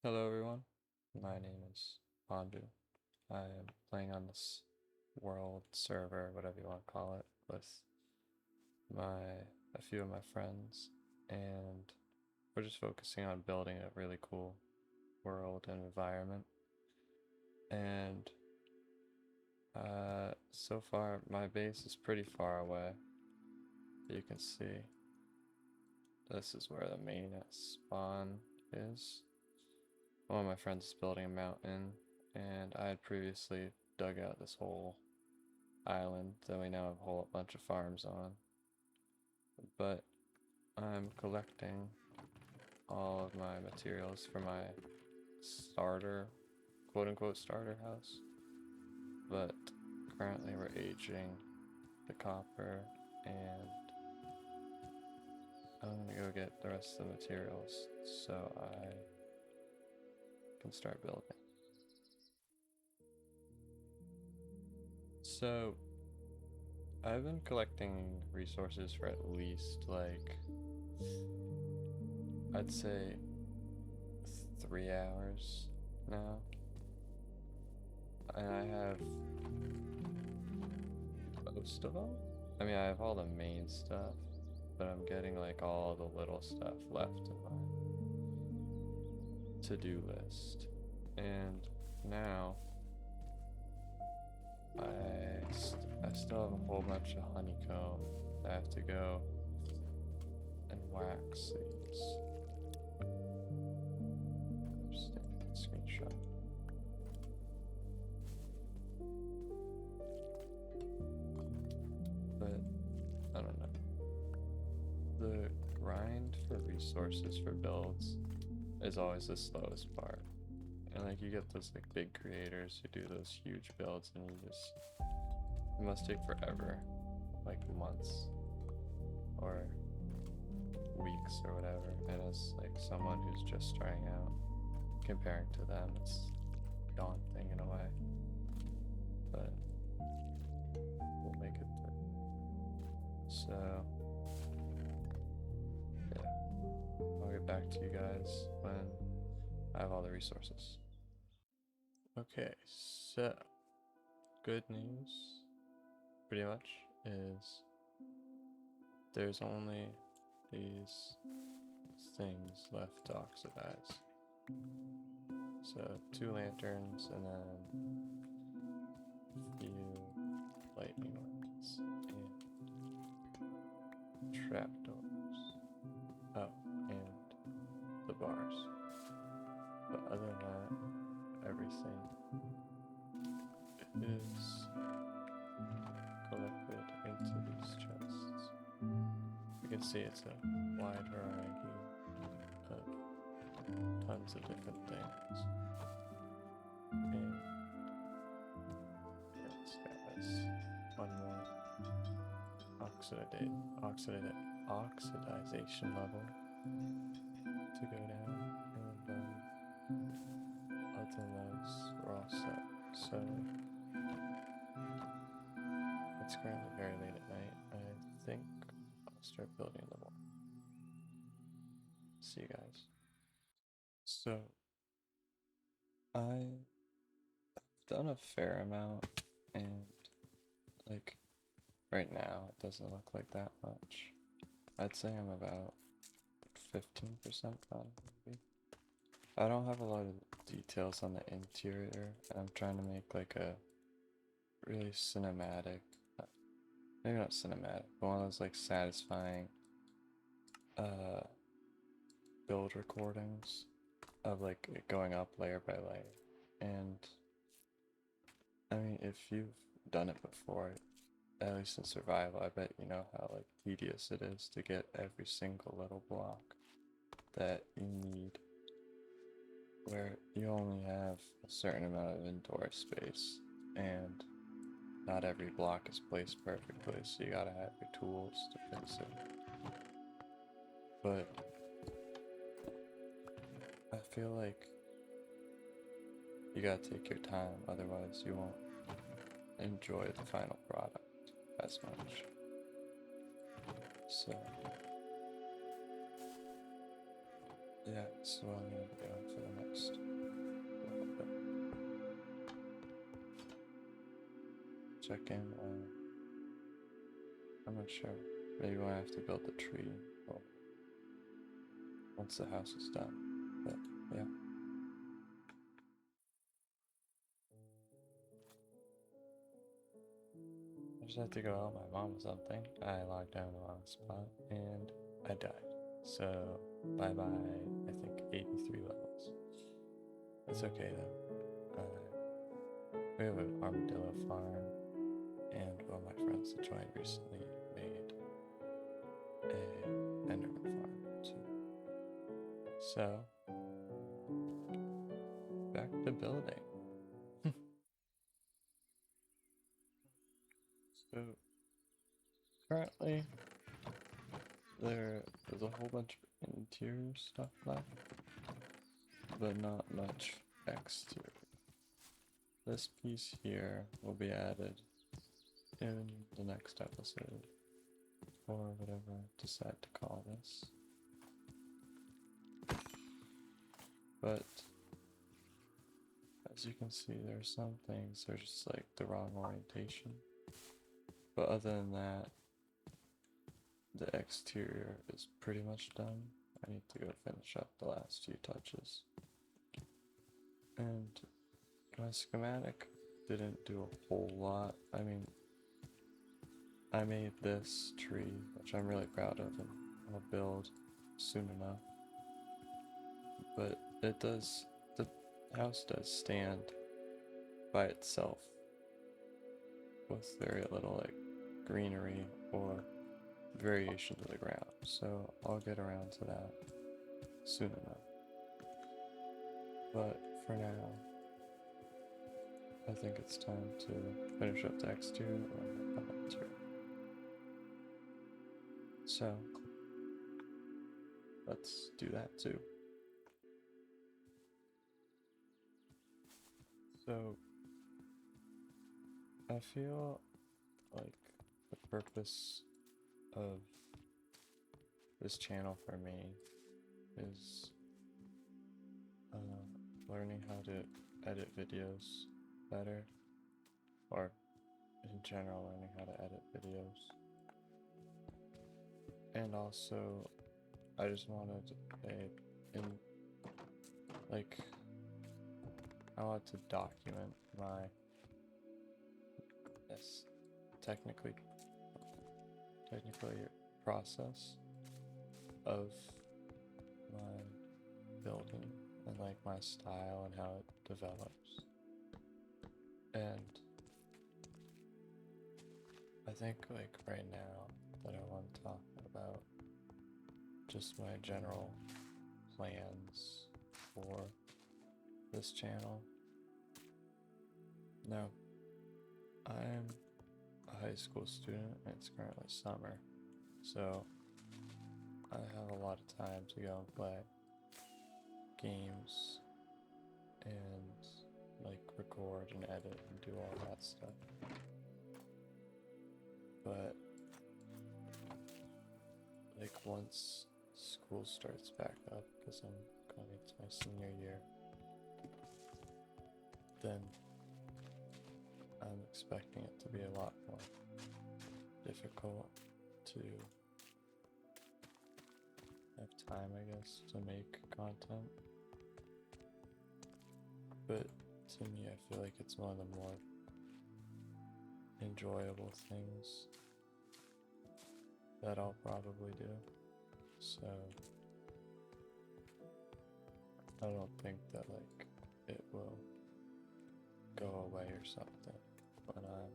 Hello everyone, my name is Pandu. I am playing on this world server, whatever you want to call it, with a few of my friends, and we're just focusing on building a really cool world and environment. And so far my base is pretty far away. You can see this is where the main spawn is. One of my friends is building a mountain, and I had previously dug out this whole island that we now have a whole bunch of farms on. But I'm collecting all of my materials for my starter, quote unquote starter house. But currently we're aging the copper, and I'm gonna go get the rest of the materials so I can start building. So I've been collecting resources for at least I'd say 3 hours now. And I have most of them. I mean, I have all the main stuff, but I'm getting all the little stuff left in my to-do list. And now I still have a whole bunch of honeycomb that I have to go and wax these. Just take a screenshot. But I don't know. The grind for resources for builds is always the slowest part. And you get those big creators who do those huge builds, and it must take forever, months or weeks or whatever. And as someone who's just starting out, comparing to them, it's daunting in a way. But we'll make it through. So yeah, I'll get back to you guys when I have all the resources. Okay, so good news pretty much is there's only these things left to oxidize. So 2 lanterns and then a few lightning rods and trapdoors. Oh, and the bars. But other than that, everything is collected into these chests. You can see it's a wide variety of tons of different things. And this has one more oxidization level to go down, and other than those, we're all set. So it's currently very late at night. I think I'll start building in the morning. See you guys. So I've done a fair amount, and right now it doesn't look like that much. I'd say I'm about 15% done, maybe. I don't have a lot of details on the interior, and I'm trying to make a really cinematic, maybe not cinematic, but one of those satisfying build recordings of it going up layer by layer. And I mean, if you've done it before, at least in survival, I bet you know how tedious it is to get every single little block that you need, where you only have a certain amount of inventory space, and not every block is placed perfectly, so you gotta have your tools to fix it. But I feel like you gotta take your time, otherwise you won't enjoy the final product as much. So yeah, so I'm gonna be going for the next check in. I'm not sure. Maybe when I have to build the tree or once the house is done. But yeah. I just had to go help my mom with something. I logged down the wrong spot and I died. So bye bye, I think 83 levels. It's okay though. We have an armadillo farm, and one of my friends that joined recently made a enderman farm too. So back to building. So currently there's a whole bunch of interior stuff left, but not much exterior. This piece here will be added in the next episode, or whatever I decide to call this. But as you can see, there's some things that are just like the wrong orientation. But other than that, the exterior is pretty much done. I need to go finish up the last few touches. And my schematic didn't do a whole lot. I mean, I made this tree, which I'm really proud of, and I'll build soon enough. But it does, the house does stand by itself with very little like greenery or variation to the ground. So I'll get around to that soon enough. But for now, I think it's time to finish up the exterior and come interior. So let's do that too. So I feel like the purpose of this channel for me is learning how to edit videos better, or in general learning how to edit videos. And also I just wanted I want to document my technically process of my building and like my style and how it develops. And I think like right now that I want to talk about just my general plans for this channel. Now, I'm a high school student and it's currently summer, so I have a lot of time to go and play games and like record and edit and do all that stuff. But like once school starts back up, because I'm going into my senior year, then I'm expecting it to be a lot more difficult to have time, I guess, to make content. But to me, I feel like it's one of the more enjoyable things that I'll probably do. So I don't think that like it will go away or something when I'm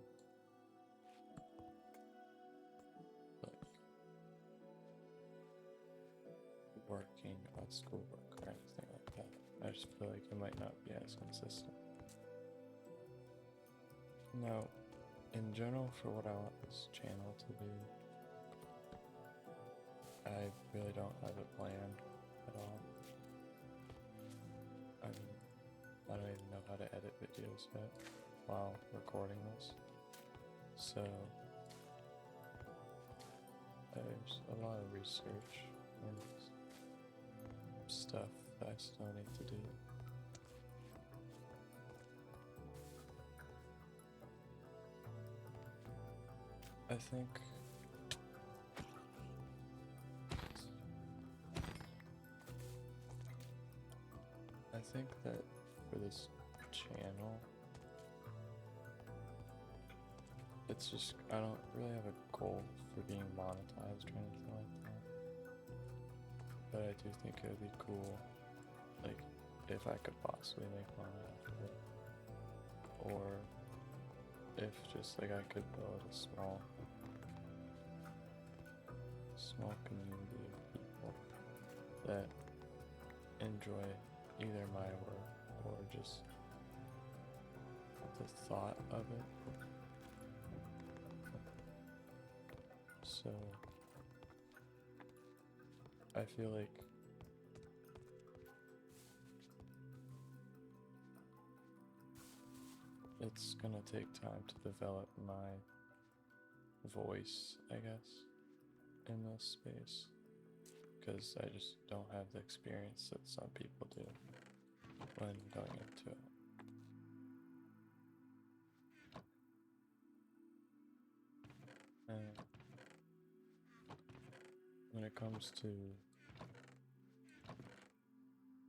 like working on schoolwork or anything like that. I just feel like it might not be as consistent. Now, in general, for what I want this channel to be, I really don't have it planned at all. I mean, I don't even know how to edit videos yet while recording this. So there's a lot of research and stuff that I still need to do. I think that for this channel, it's just, I don't really have a goal for being monetized or anything like that. But I do think it would be cool, like, if I could possibly make money out of it. Or if just, like, I could build a small community of people that enjoy either my work or just the thought of it. So I feel like it's gonna take time to develop my voice, I guess, in this space, because I just don't have the experience that some people do when going into it. And when it comes to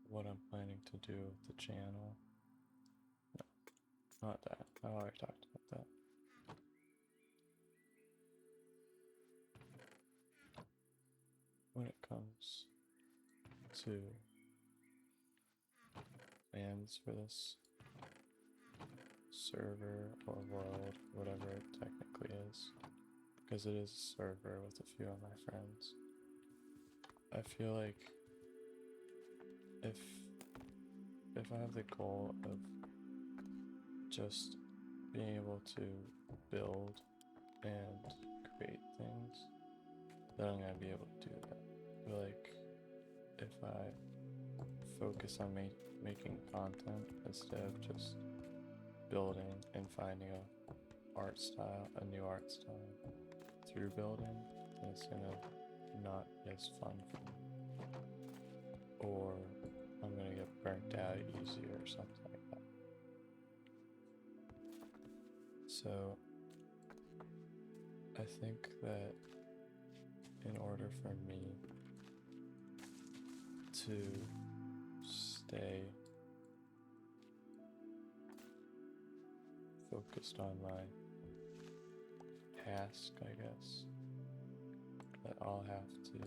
what I'm planning to do with the channel, no, not that. I already talked about that. When it comes to plans for this server or world, whatever it technically is, because it is a server with a few of my friends, I feel like if I have the goal of just being able to build and create things, then I'm gonna be able to do that. But like, if I focus on making content instead of just building and finding a new art style through building, then it's gonna not be as fun for me. Or I'm gonna get burnt out easier or something like that. So I think that in order for me to stay focused on my task, I guess, that I'll have to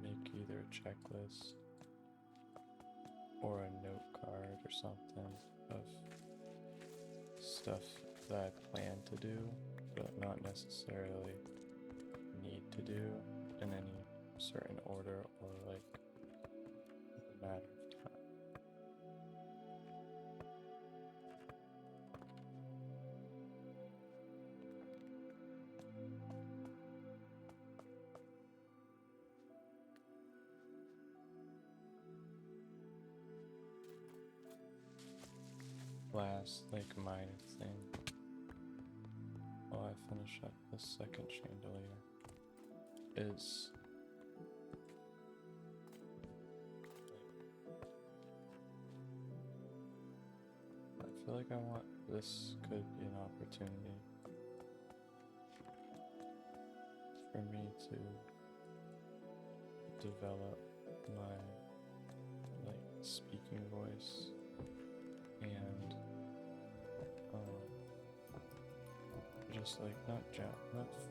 make either a checklist or a note card or something of stuff that I plan to do, but not necessarily need to do in any certain order or like a matter of time. Last, like, minor thing while I finish up the second chandelier is I feel like this could be an opportunity for me to develop my like speaking voice and just like not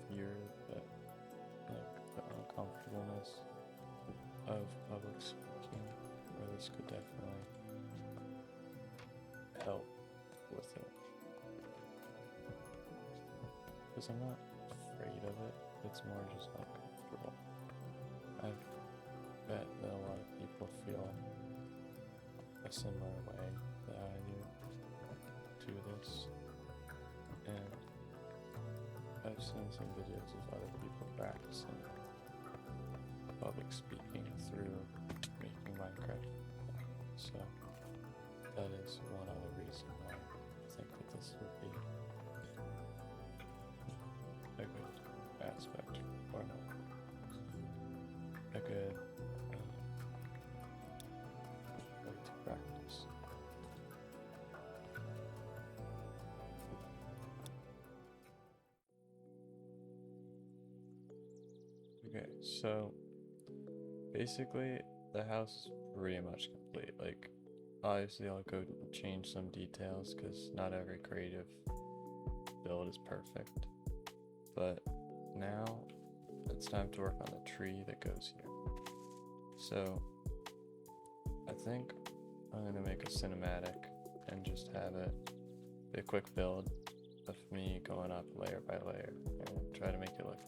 fear, but like the uncomfortableness of public speaking, where this could definitely help with it. Because I'm not afraid of it, it's more just uncomfortable. I bet that a lot of people feel a similar way that I do to this, and I've seen some videos of other people practicing public speaking through making Minecraft, so that is one other reason why I think that this would be a good aspect, or not, a good way to practice. Okay, so basically the house is pretty much complete. Like, obviously I'll go change some details because not every creative build is perfect. But now it's time to work on the tree that goes here. So I think I'm gonna make a cinematic and just have it be a quick build of me going up layer by layer and try to make it look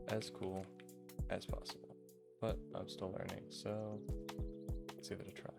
as cool as possible. But I'm still learning, so let's give it a try.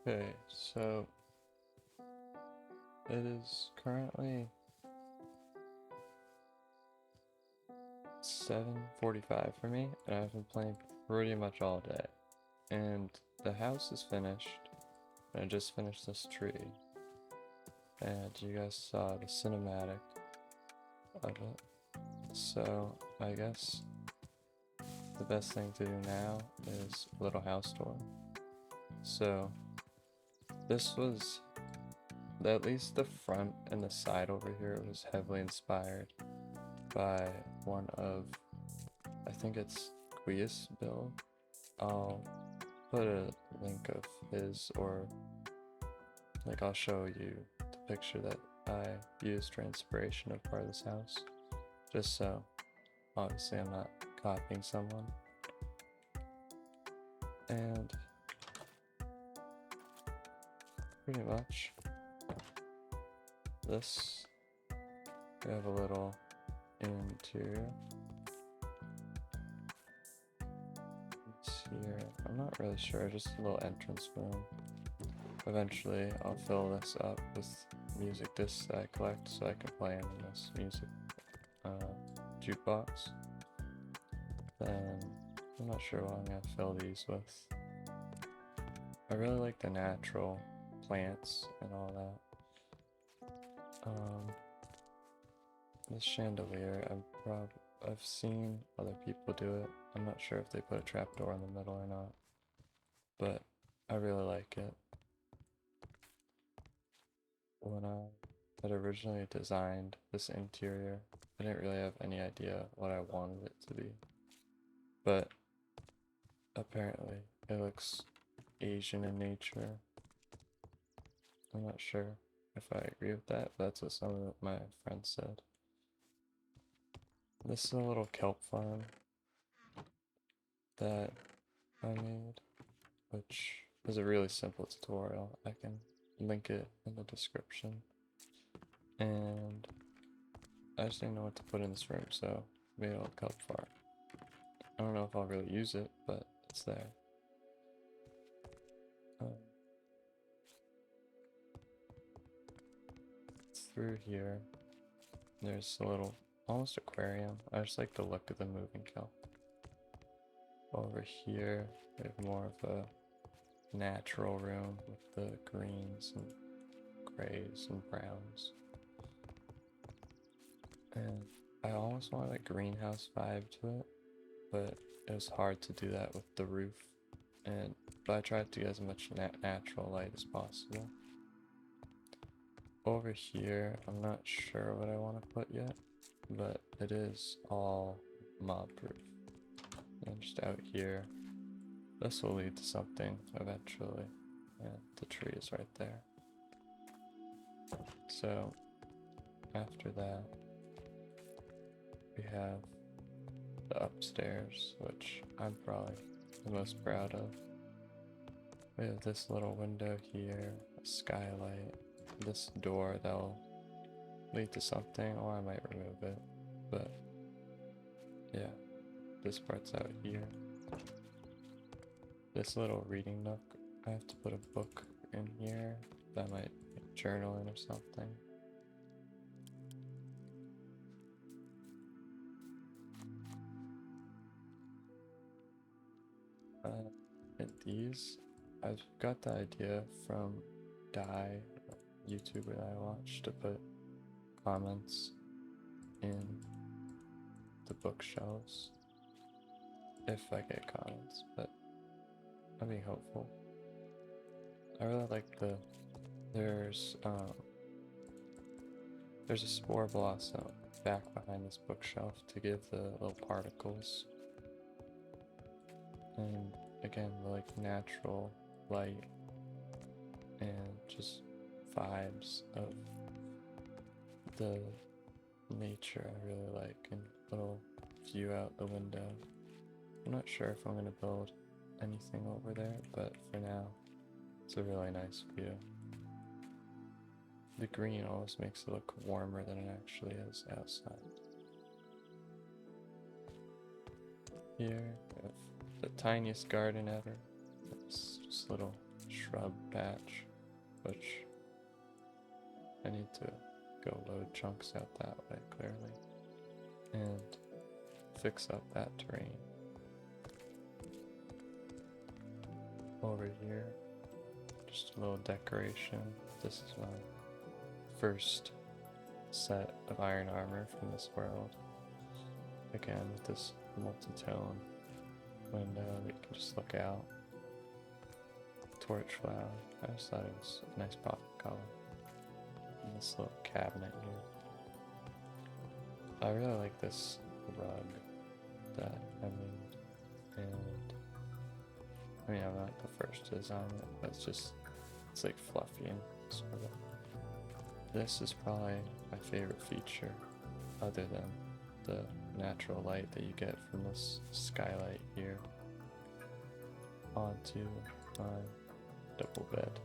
Okay, so it is currently 7:45 for me, and I've been playing pretty much all day. And the house is finished, and I just finished this tree. And you guys saw the cinematic of it. So I guess the best thing to do now is a little house tour. So this was, at least the front and the side over here was heavily inspired by one of, I think it's Quia's build. I'll put a link of his, or like I'll show you the picture that I used for inspiration of part of this house, just so obviously I'm not copying someone. And pretty much this, we have a little interior. It's here, I'm not really sure, just a little entrance room. Eventually I'll fill this up with music discs that I collect so I can play them in this music jukebox. Then I'm not sure what I'm gonna fill these with. I really like the natural plants and all that. This chandelier, I've seen other people do it. I'm not sure if they put a trapdoor in the middle or not, but I really like it. When I had originally designed this interior, I didn't really have any idea what I wanted it to be, but apparently it looks Asian in nature. I'm not sure if I agree with that, but that's what some of my friends said. This is a little kelp farm that I made, which is a really simple tutorial. I can link it in the description. And I just didn't know what to put in this room, so I made a little kelp farm. I don't know if I'll really use it, but it's there. Through here, there's a little, almost aquarium. I just like the look of the moving kelp. Over here, we have more of a natural room with the greens and grays and browns. And I almost wanted a greenhouse vibe to it, but it was hard to do that with the roof. But I tried to get as much natural light as possible. Over here, I'm not sure what I want to put yet, but it is all mob proof. And just out here, this will lead to something eventually. And the tree is right there. So after that, we have the upstairs, which I'm probably the most proud of. We have this little window here, a skylight, this door that will lead to something, or I might remove it, but yeah, this part's out here. This little reading nook, I have to put a book in here that might be journaling or something. And these, I've got the idea from Die, a YouTuber that I watched, to put comments in the bookshelves if I get comments, but I'm being hopeful. I really like there's a spore blossom back behind this bookshelf to give the little particles, and again the like natural light and just vibes of the nature I really like, and little view out the window. I'm not sure if I'm going to build anything over there, but for now it's a really nice view. The green always makes it look warmer than it actually is outside. Here we have the tiniest garden ever. It's just a little shrub patch, which I need to go load chunks out that way, clearly, and fix up that terrain. Over here, just a little decoration. This is my first set of iron armor from this world. Again, with this multi-tone window that you can just look out. Torch flower. I just thought it was a nice pop of color. And this little cabinet here. I really like this rug that I made, and I mean, I'm not the first to design it, but it's like fluffy and sort of. This is probably my favorite feature, other than the natural light that you get from this skylight here onto my double bed.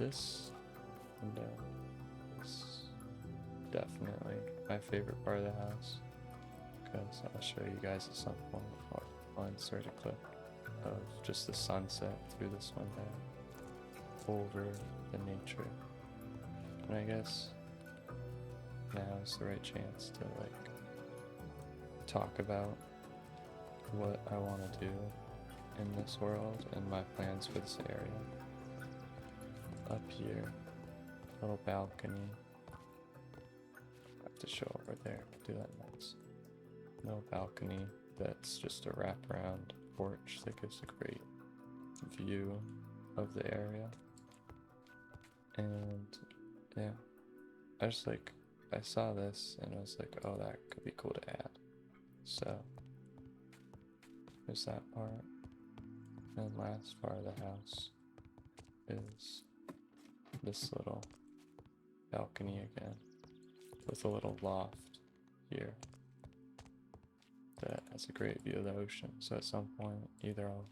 This window is definitely my favorite part of the house, because I'll show you guys at some point, or I'll insert a clip of just the sunset through this window over the nature. And I guess now is the right chance to like talk about what I want to do in this world and my plans for this area. Up here, little balcony. I have to show over there, do that next. No balcony that's just a wraparound porch that gives a great view of the area. And yeah, I saw this and I was like, oh, that could be cool to add. So there's that part. And last part of the house is this little balcony again, with a little loft here that has a great view of the ocean. So at some point, either I'll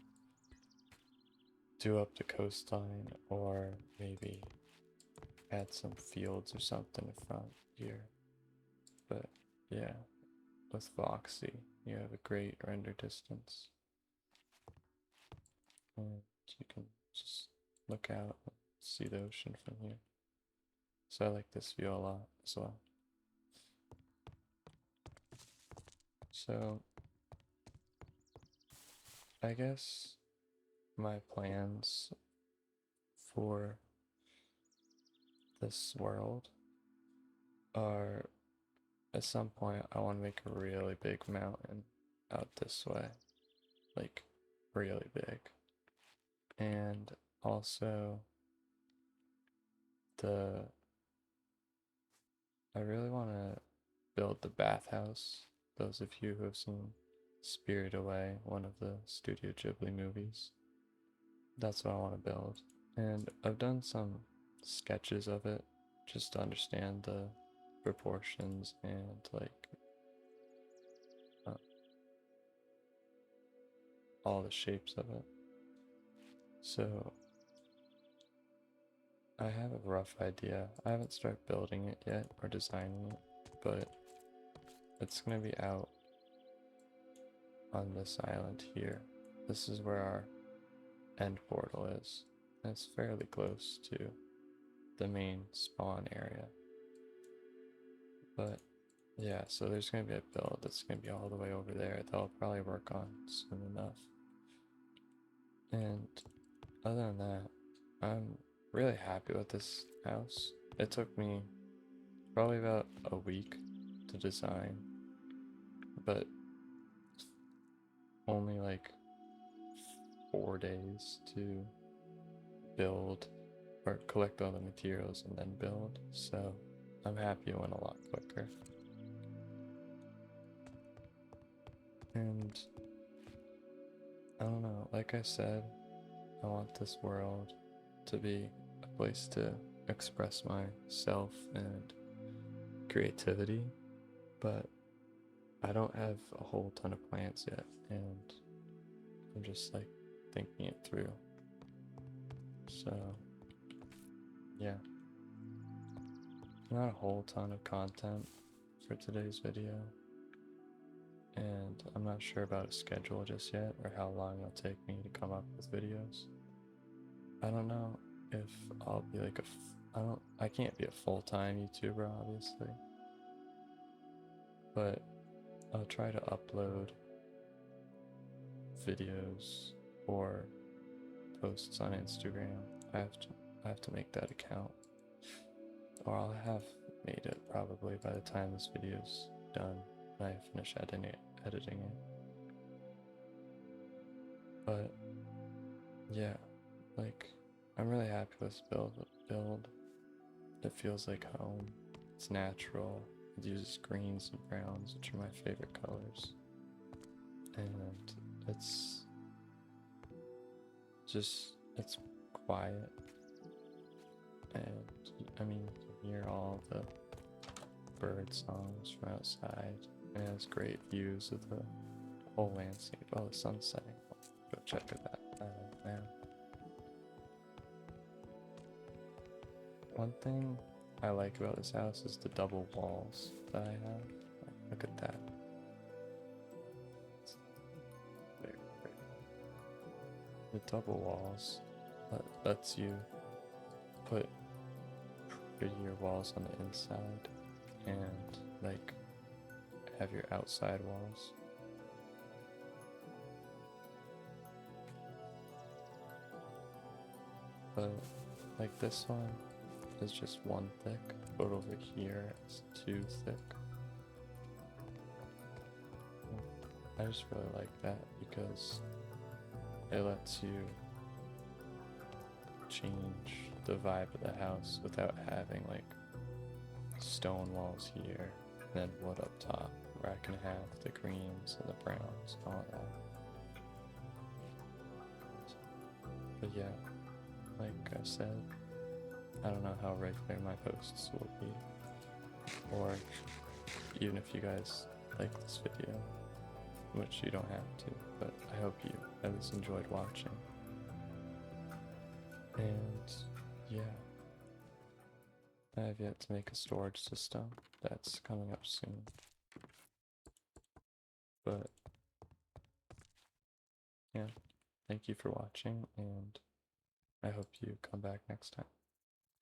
do up the coastline, or maybe add some fields or something in front here. But yeah, with Voxy, you have a great render distance, and you can just look out and see the ocean from here. So I like this view a lot as well. So I guess my plans for this world are at some point I want to make a really big mountain out this way, like really big. And also I really want to build the bathhouse. Those of you who have seen Spirited Away, one of the Studio Ghibli movies, that's what I want to build. And I've done some sketches of it just to understand the proportions and like uh, all the shapes of it. So I have a rough idea. I haven't started building it yet or designing it, but it's gonna be out on this island here. This is where our end portal is. And it's fairly close to the main spawn area. But yeah, so there's gonna be a build that's gonna be all the way over there that I'll probably work on soon enough. And other than that, I'm really happy with this house. It took me probably about a week to design, but only like 4 days to build or collect all the materials and then build. So I'm happy it went a lot quicker. And I don't know, like I said, I want this world to be a place to express myself and creativity, but I don't have a whole ton of plans yet, and I'm just like thinking it through. So yeah, not a whole ton of content for today's video, and I'm not sure about a schedule just yet or how long it'll take me to come up with videos. I don't know if I'll be like I can't be a full-time YouTuber obviously, but I'll try to upload videos or posts on Instagram. I have to make that account, or I'll have made it probably by the time this video's done and I finish editing it. But yeah, like I'm really happy with this build. It feels like home. It's natural. It uses greens and browns, which are my favorite colors. And it's quiet. And I mean, you can hear all the bird songs from outside. And it has great views of the whole landscape. Oh, the sun's setting. Go check that out now. One thing I like about this house is the double walls that I have. Look at that. It's very pretty. The double walls lets you put prettier walls on the inside and like have your outside walls. But like this one is just one thick, but over here it's two thick. I just really like that because it lets you change the vibe of the house without having like stone walls here and then wood up top, where I can have the greens and the browns and all that. But yeah, like I said, I don't know how regular my posts will be, or even if you guys like this video, which you don't have to, but I hope you at least enjoyed watching. And yeah, I have yet to make a storage system. That's coming up soon. But yeah, thank you for watching, and I hope you come back next time.